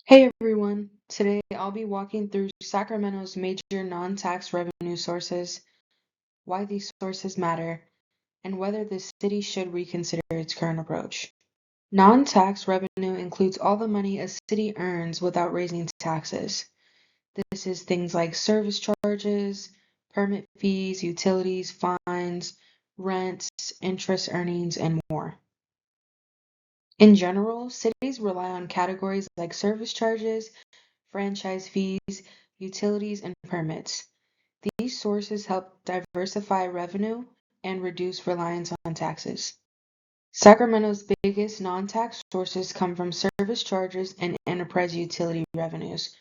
Hey everyone, today I'll be walking through Sacramento's major non-tax revenue sources, why these sources matter, and whether the city should reconsider its current approach. Non-tax revenue includes all the money a city earns without raising taxes. This is things like service charges, permit fees, utilities, fines, rents, interest earnings, and more. In general, cities rely on categories like service charges, franchise fees, utilities, and permits. These sources help diversify revenue and reduce reliance on taxes. Sacramento's biggest non-tax sources come from service charges and enterprise utility revenues,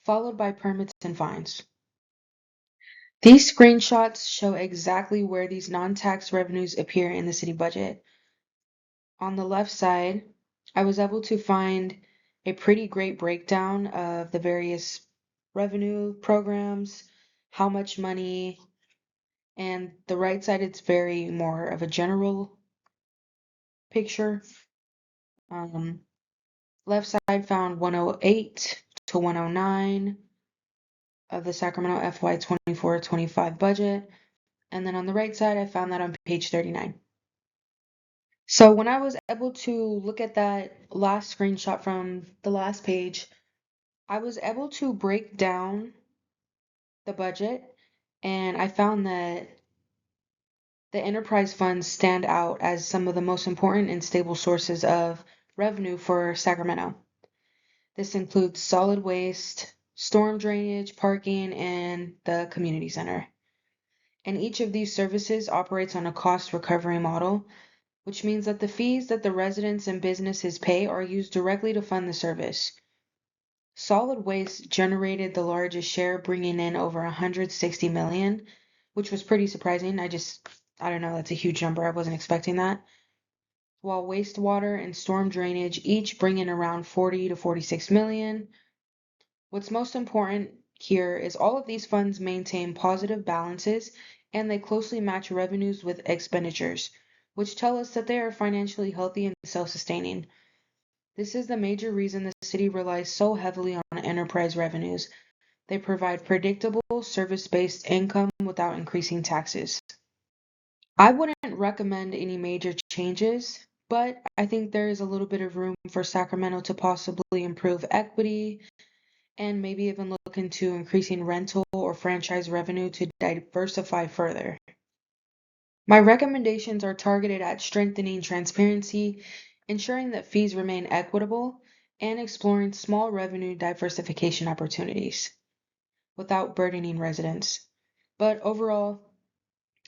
followed by permits and fines. These screenshots show exactly where these non-tax revenues appear in the city budget. On the left side, I was able to find a pretty great breakdown of the various revenue programs, how much money, and the right side, it's very more of a general picture. Um, Left side found 108 to 109 of the Sacramento FY 24-25 budget. And then on the right side, I found that on page 39. So when I was able to look at that last screenshot from the last page, I was able to break down the budget and I found that the enterprise funds stand out as some of the most important and stable sources of revenue for Sacramento. This includes solid waste, storm drainage, parking, and the community center. And each of these services operates on a cost recovery model, which means that the fees that the residents and businesses pay are used directly to fund the service. Solid waste generated the largest share, bringing in over 160 million, which was pretty surprising. I don't know, that's a huge number. I wasn't expecting that. While wastewater and storm drainage each bring in around 40 to 46 million. What's most important here is all of these funds maintain positive balances and they closely match revenues with expenditures, which tell us that they are financially healthy and self-sustaining. This is the major reason the city relies so heavily on enterprise revenues. They provide predictable, service-based income without increasing taxes. I wouldn't recommend any major changes, but I think there is a little bit of room for Sacramento to possibly improve equity and maybe even look into increasing rental or franchise revenue to diversify further. My recommendations are targeted at strengthening transparency, ensuring that fees remain equitable, and exploring small revenue diversification opportunities without burdening residents. But overall,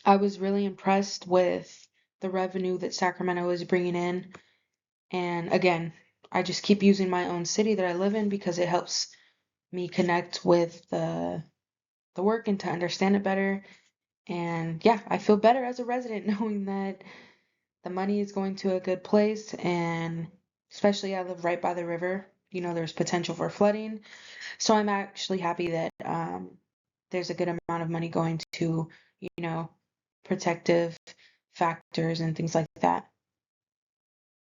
I was really impressed with the revenue that Sacramento is bringing in. And again, I just keep using my own city that I live in because it helps me connect with the work and to understand it better. And yeah, I feel better as a resident knowing that the money is going to a good place. And especially I live right by the river. You know, there's potential for flooding. So I'm actually happy that there's a good amount of money going to, you know, protective factors and things like that.